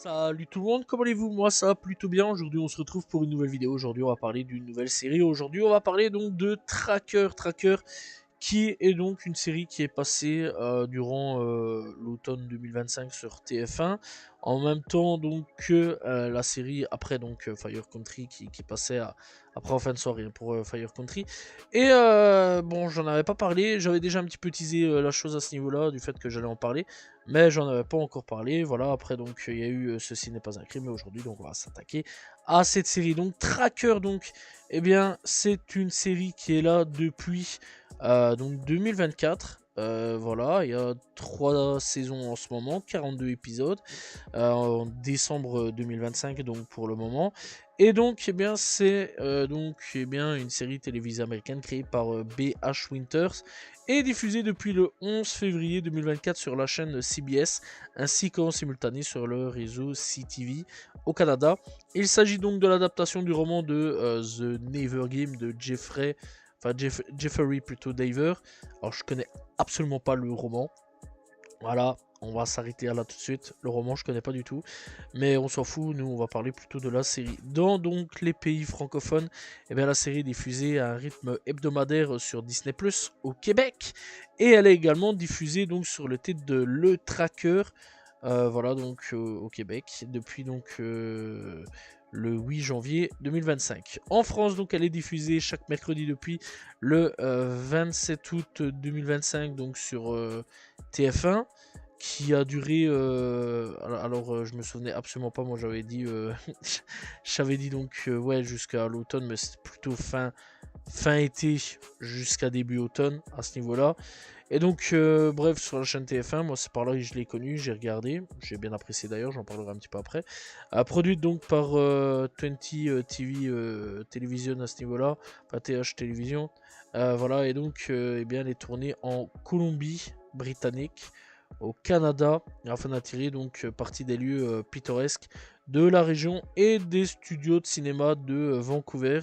Salut tout le monde, comment allez-vous? Moi ça va plutôt bien. Aujourd'hui on se retrouve pour une nouvelle vidéo. Aujourd'hui on va parler d'une nouvelle série. Aujourd'hui on va parler donc de Tracker. Tracker qui est donc une série qui est passée durant l'automne 2025 sur TF1, en même temps donc que la série après donc Fire Country qui passait après en fin de soirée pour Fire Country. Et bon, j'en avais pas parlé, j'avais déjà un petit peu teasé la chose à ce niveau-là, du fait que j'allais en parler, mais j'en avais pas encore parlé. Voilà, après donc il y a eu Ceci n'est pas un crime, et aujourd'hui donc on va s'attaquer à cette série. Donc Tracker, donc eh bien c'est une série qui est là depuis donc 2024. Voilà, il y a 3 saisons en ce moment, 42 épisodes en décembre 2025 donc pour le moment. Et donc eh bien c'est une série télévisée américaine créée par B.H. Winters et diffusée depuis le 11 février 2024 sur la chaîne CBS ainsi qu'en simultané sur le réseau CTV au Canada. Il s'agit donc de l'adaptation du roman de The Never Game de Jeffrey plutôt Daver. Alors je connais absolument pas le roman. Voilà, on va s'arrêter là tout de suite. Le roman je connais pas du tout. Mais on s'en fout, nous on va parler plutôt de la série. Dans donc les pays francophones, eh bien, la série est diffusée à un rythme hebdomadaire sur Disney Plus au Québec. Et elle est également diffusée donc sur le titre de Le Tracker. Voilà donc au Québec depuis donc le 8 janvier 2025. En France, donc, elle est diffusée chaque mercredi depuis le 27 août 2025 donc sur TF1, qui a duré. Alors, je me souvenais absolument pas. Moi, j'avais dit, j'avais dit donc ouais jusqu'à l'automne, mais c'est plutôt fin été jusqu'à début automne à ce niveau-là. Et donc, bref, sur la chaîne TF1, moi c'est par là que je l'ai connu, j'ai regardé, j'ai bien apprécié d'ailleurs, j'en parlerai un petit peu après. Produite donc par 20 TV Television à ce niveau-là, pas TH Télévision. Voilà, et donc, eh bien, elle est tournée en Colombie-Britannique, au Canada, afin d'attirer donc partie des lieux pittoresques de la région et des studios de cinéma de Vancouver.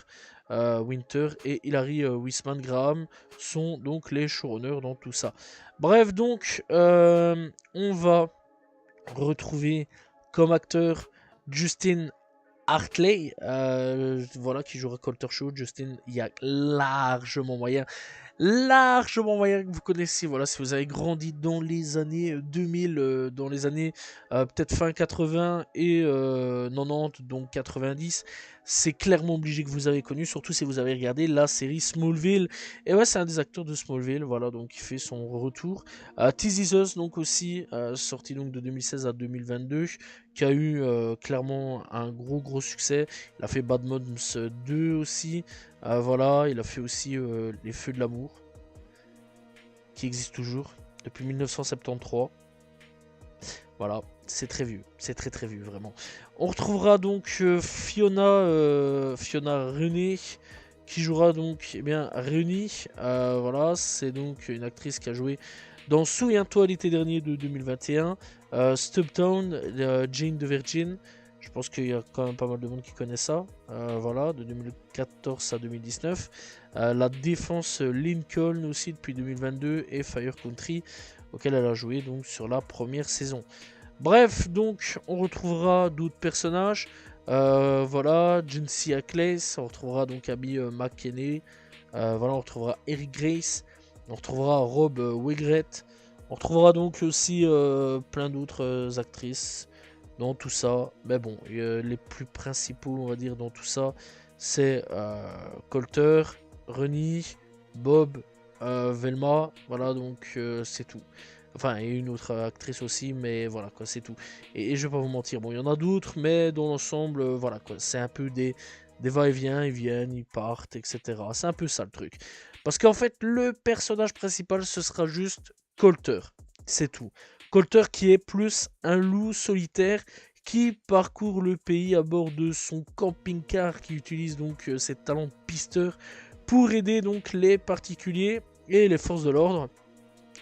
Winter et Hilary Wisman Graham sont donc les showrunners dans tout ça. Bref, donc, on va retrouver comme acteur Justin Hartley, voilà, qui jouera Colter Show. Justin, il y a largement moyen que vous connaissiez. Voilà, si vous avez grandi dans les années 2000, dans les années peut-être fin 80 et 90, donc 90, c'est clairement obligé que vous avez connu, surtout si vous avez regardé la série Smallville. Et ouais, c'est un des acteurs de Smallville, voilà, donc il fait son retour. This Is Us, donc aussi, sorti donc de 2016 à 2022, qui a eu clairement un gros succès. Il a fait Bad Moms 2 aussi. Voilà, il a fait aussi Les Feux de l'amour, qui existe toujours depuis 1973. Voilà, c'est très vieux, c'est très vieux vraiment. On retrouvera donc Fiona Renée, qui jouera donc eh bien Renée. Voilà, c'est donc une actrice qui a joué dans Souviens-toi l'été dernier de 2021, Stubtown, Jane de Virgin. Je pense qu'il y a quand même pas mal de monde qui connaît ça. Voilà, de 2014 à 2019. La Défense Lincoln aussi depuis 2022 et Fire Country, auquel elle a joué donc sur la première saison. Bref, donc on retrouvera d'autres personnages. Voilà, Jinsey Ackley, on retrouvera donc Abby McKinney. Voilà, on retrouvera Eric Grace, on retrouvera Rob Wigret. On retrouvera donc aussi plein d'autres actrices dans tout ça. Mais bon, les plus principaux, on va dire, dans tout ça, c'est Colter, Rennie, Bob, Velma. Voilà, donc c'est tout. Enfin, et une autre actrice aussi, mais voilà, quoi, c'est tout. Et je vais pas vous mentir, bon, il y en a d'autres, mais dans l'ensemble, voilà, quoi, c'est un peu des va-et-vient, ils viennent, ils partent, etc. C'est un peu ça le truc. Parce qu'en fait, le personnage principal, ce sera juste Colter. C'est tout. Colter qui est plus un loup solitaire qui parcourt le pays à bord de son camping-car, qui utilise donc ses talents de pisteur pour aider donc les particuliers et les forces de l'ordre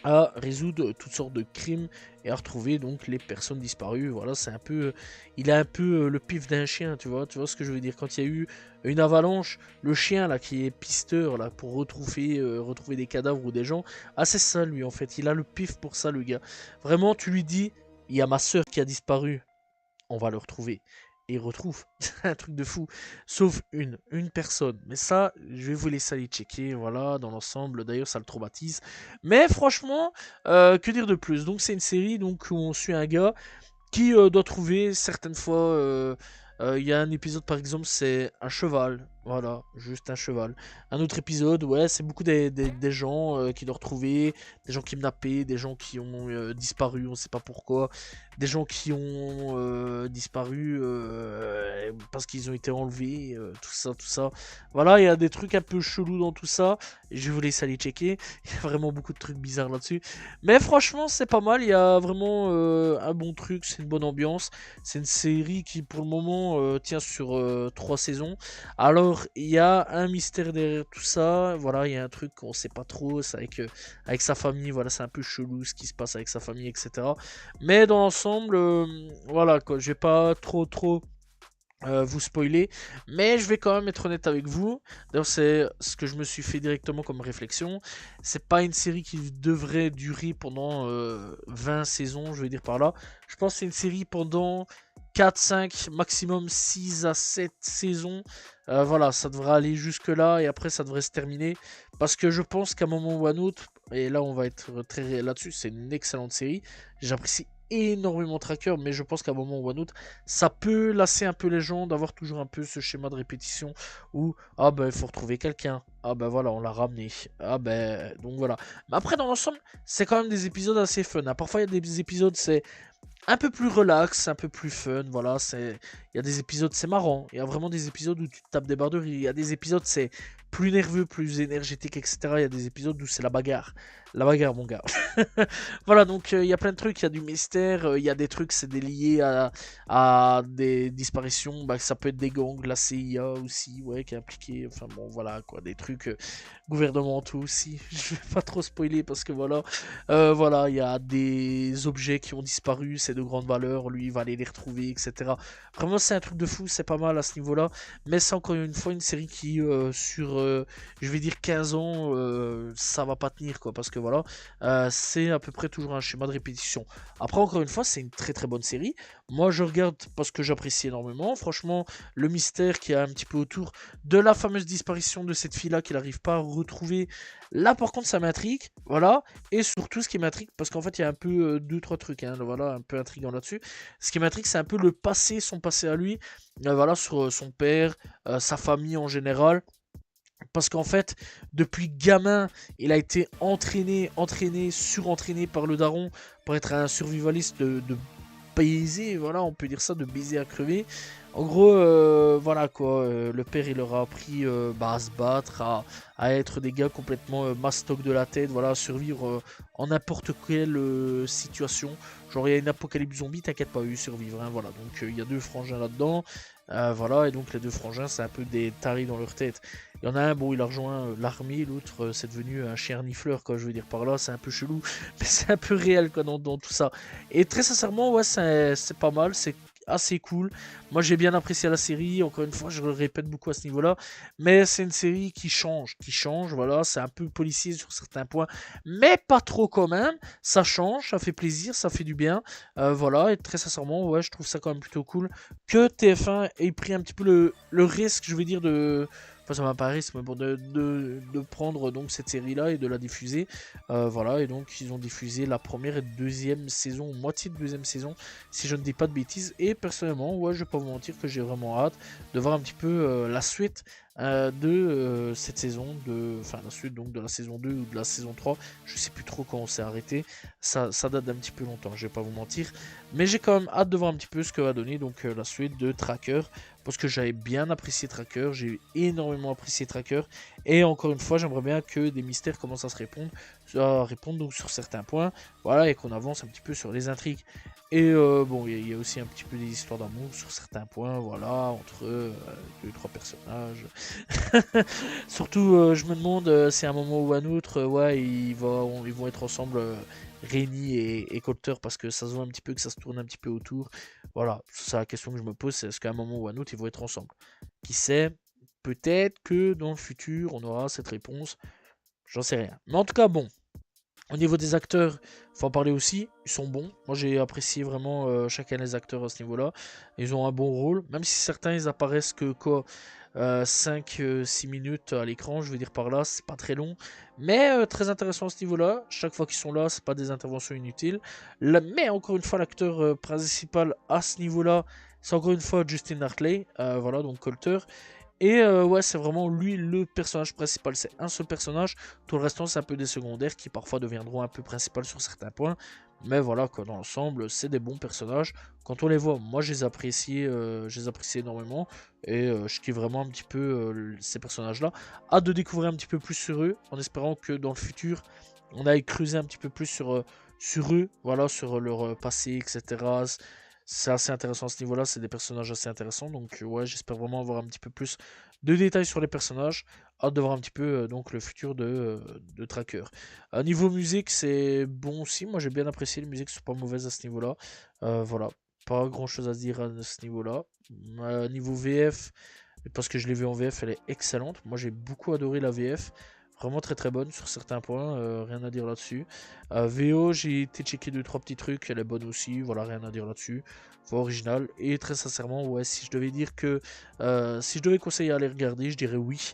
à résoudre toutes sortes de crimes et à retrouver donc les personnes disparues. Voilà, c'est un peu, il a un peu le pif d'un chien, tu vois ce que je veux dire. Quand il y a eu une avalanche, le chien là qui est pisteur là pour retrouver des cadavres ou des gens, ah c'est ça lui en fait, il a le pif pour ça le gars. Vraiment, tu lui dis, il y a ma soeur qui a disparu. on va le retrouver. Et il retrouve un truc de fou. Sauf une personne. Mais ça, je vais vous laisser aller checker. Voilà, dans l'ensemble. D'ailleurs, ça le traumatise. Mais franchement, que dire de plus? Donc, c'est une série donc, où on suit un gars qui doit trouver certaines fois. Il y a un épisode par exemple, c'est un cheval. Voilà, juste un cheval. Un autre épisode, ouais, c'est beaucoup des gens qui doivent trouver, des gens kidnappés, des gens qui ont disparu, on sait pas pourquoi, des gens qui ont disparu parce qu'ils ont été enlevés, tout ça, tout ça. Voilà, il y a des trucs un peu chelous dans tout ça. Je vous laisse aller checker. Il y a vraiment beaucoup de trucs bizarres là-dessus. Mais franchement, c'est pas mal. Il y a vraiment un bon truc. C'est une bonne ambiance. C'est une série qui, pour le moment, tient sur 3 saisons. Alors, il y a un mystère derrière tout ça. Voilà, il y a un truc qu'on sait pas trop. C'est avec sa famille. Voilà, c'est un peu chelou ce qui se passe avec sa famille, etc. Mais dans l'ensemble, voilà quoi. Je vais pas trop vous spoiler, mais je vais quand même être honnête avec vous. D'ailleurs, c'est ce que je me suis fait directement comme réflexion. C'est pas une série qui devrait durer pendant 20 saisons, je vais dire par là. Je pense que c'est une série pendant 4, 5, maximum 6 à 7 saisons. Voilà, ça devrait aller jusque là et après ça devrait se terminer. Parce que je pense qu'à un moment ou à un autre, et là on va être très réel là-dessus, c'est une excellente série. J'apprécie énormément Tracker, mais je pense qu'à un moment ou à un autre, ça peut lasser un peu les gens d'avoir toujours un peu ce schéma de répétition où ah ben il faut retrouver quelqu'un, ah ben voilà on l'a ramené, ah ben donc voilà. Mais après dans l'ensemble c'est quand même des épisodes assez fun, hein. Parfois il y a des épisodes c'est un peu plus relax, un peu plus fun, voilà, il y a des épisodes c'est marrant, il y a vraiment des épisodes où tu te tapes des barres de rire, il y a des épisodes c'est plus nerveux, plus énergétique, etc. Il y a des épisodes où c'est la bagarre mon gars. Voilà, donc il y a plein de trucs, il y a du mystère, il y a des trucs, c'est des liés à des disparitions, bah, ça peut être des gangs, la CIA aussi, ouais, qui est impliquée, enfin bon, voilà, quoi, des trucs gouvernementaux aussi, je vais pas trop spoiler parce que voilà, voilà, il y a des objets qui ont disparu, c'est de grande valeur, lui il va aller les retrouver, etc. Vraiment c'est un truc de fou, c'est pas mal à ce niveau-là, mais c'est encore une fois une série qui, sur, je vais dire 15 ans, ça va pas tenir, quoi, parce que voilà, c'est à peu près toujours un schéma de répétition. Après, encore une fois, c'est une très très bonne série. Moi, je regarde parce que j'apprécie énormément. Franchement, le mystère qu'il y a un petit peu autour de la fameuse disparition de cette fille-là qu'il n'arrive pas à retrouver. Là, par contre, ça m'intrigue. Voilà. Et surtout, ce qui m'intrigue, parce qu'en fait, il y a un peu deux, trois trucs, hein, voilà, un peu intriguant là-dessus. Ce qui m'intrigue, c'est un peu le passé, son passé à lui. Voilà, sur son père, sa famille en général. Parce qu'en fait, depuis gamin, il a été entraîné, surentraîné par le daron pour être un survivaliste de baiser, voilà, on peut dire ça, de baiser à crever. En gros, voilà quoi, le père il leur a appris bah, à se battre, à être des gars complètement mastoc de la tête, voilà, à survivre en n'importe quelle situation. Genre il y a une apocalypse zombie, t'inquiète pas, eux survivre, hein, voilà. Donc il y a deux frangins là-dedans, voilà, et donc les deux frangins c'est un peu des tarés dans leur tête. Il y en a un, bon, il a rejoint l'armée, l'autre c'est devenu un chien renifleur, quoi, je veux dire par là, c'est un peu chelou, mais c'est un peu réel quoi dans tout ça. Et très sincèrement, ouais, c'est pas mal, c'est assez cool. Moi, j'ai bien apprécié la série. Encore une fois, je le répète beaucoup à ce niveau-là. Mais c'est une série qui change, voilà. C'est un peu policier sur certains points, mais pas trop quand même. Ça change, ça fait plaisir, ça fait du bien. Voilà, et très sincèrement, ouais, je trouve ça quand même plutôt cool que TF1 ait pris un petit peu le risque, je veux dire, de. Enfin, ça m'a pas un risque, mais bon, de prendre donc cette série-là et de la diffuser. Voilà, et donc ils ont diffusé la première et deuxième saison, moitié de deuxième saison, si je ne dis pas de bêtises. Et personnellement, ouais, je vais pas vous mentir que j'ai vraiment hâte de voir un petit peu la suite de cette saison, enfin la suite donc de la saison 2 ou de la saison 3. Je sais plus trop quand on s'est arrêté. Ça date d'un petit peu longtemps, je vais pas vous mentir. Mais j'ai quand même hâte de voir un petit peu ce que va donner donc la suite de Tracker. Parce que j'avais bien apprécié Tracker, j'ai énormément apprécié Tracker. Et encore une fois, j'aimerais bien que des mystères commencent à répondre donc sur certains points. Voilà, et qu'on avance un petit peu sur les intrigues. Et bon, il y a aussi un petit peu des histoires d'amour sur certains points, voilà, entre deux, trois personnages. Surtout, je me demande si à un moment ou à un autre, ouais, ils vont être ensemble, Rémi et Coulter, parce que ça se voit un petit peu que ça se tourne un petit peu autour. Voilà, c'est la question que je me pose, c'est est-ce qu'à un moment ou à un autre, ils vont être ensemble? Qui sait? Peut-être que dans le futur, on aura cette réponse. J'en sais rien. Mais en tout cas, bon. Au niveau des acteurs, faut en parler aussi, ils sont bons. Moi j'ai apprécié vraiment chacun des acteurs à ce niveau-là. Ils ont un bon rôle, même si certains ils apparaissent que quoi 5-6 minutes à l'écran, je veux dire par là, c'est pas très long. Mais très intéressant à ce niveau-là. Chaque fois qu'ils sont là, c'est pas des interventions inutiles. Mais encore une fois, l'acteur principal à ce niveau-là, c'est encore une fois Justin Hartley, voilà, donc Colter. Et ouais, c'est vraiment lui le personnage principal. C'est un seul personnage. Tout le restant, c'est un peu des secondaires qui parfois deviendront un peu principal sur certains points. Mais voilà, quoi, dans l'ensemble, c'est des bons personnages. Quand on les voit, moi, je les apprécie énormément. Et je kiffe vraiment un petit peu ces personnages-là. Hâte de découvrir un petit peu plus sur eux, en espérant que dans le futur, on aille creuser un petit peu plus sur eux, voilà, sur leur passé, etc. C'est assez intéressant à ce niveau-là, c'est des personnages assez intéressants, donc ouais, j'espère vraiment avoir un petit peu plus de détails sur les personnages. Hâte de voir un petit peu donc le futur de Tracker. Niveau musique, c'est bon aussi, moi j'ai bien apprécié les musiques, sont pas mauvaises à ce niveau-là. Voilà, pas grand-chose à se dire à ce niveau-là. Niveau VF, parce que je l'ai vu en VF, elle est excellente. Moi j'ai beaucoup adoré la VF. Vraiment très très bonne sur certains points, rien à dire là-dessus. VO, j'ai été checker 2-3 petits trucs, elle est bonne aussi, voilà, rien à dire là-dessus. Voix originale. Et très sincèrement, ouais, si je devais dire que. Si je devais conseiller à aller regarder, je dirais oui.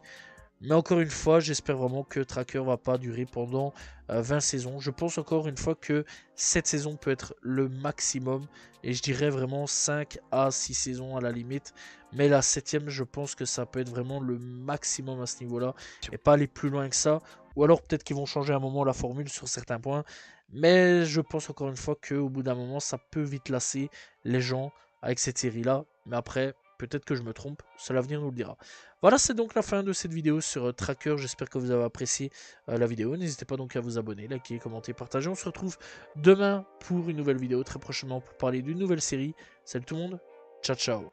Mais encore une fois, j'espère vraiment que Tracker va pas durer pendant 20 saisons. Je pense encore une fois que cette saison peut être le maximum. Et je dirais vraiment 5 à 6 saisons à la limite. Mais la septième, je pense que ça peut être vraiment le maximum à ce niveau-là. Et pas aller plus loin que ça. Ou alors peut-être qu'ils vont changer à un moment la formule sur certains points. Mais je pense encore une fois qu'au bout d'un moment, ça peut vite lasser les gens avec cette série-là. Mais après, peut-être que je me trompe. Seul l'avenir nous le dira. Voilà, c'est donc la fin de cette vidéo sur Tracker. J'espère que vous avez apprécié la vidéo. N'hésitez pas donc à vous abonner, liker, commenter, partager. On se retrouve demain pour une nouvelle vidéo, très prochainement pour parler d'une nouvelle série. Salut tout le monde, ciao ciao.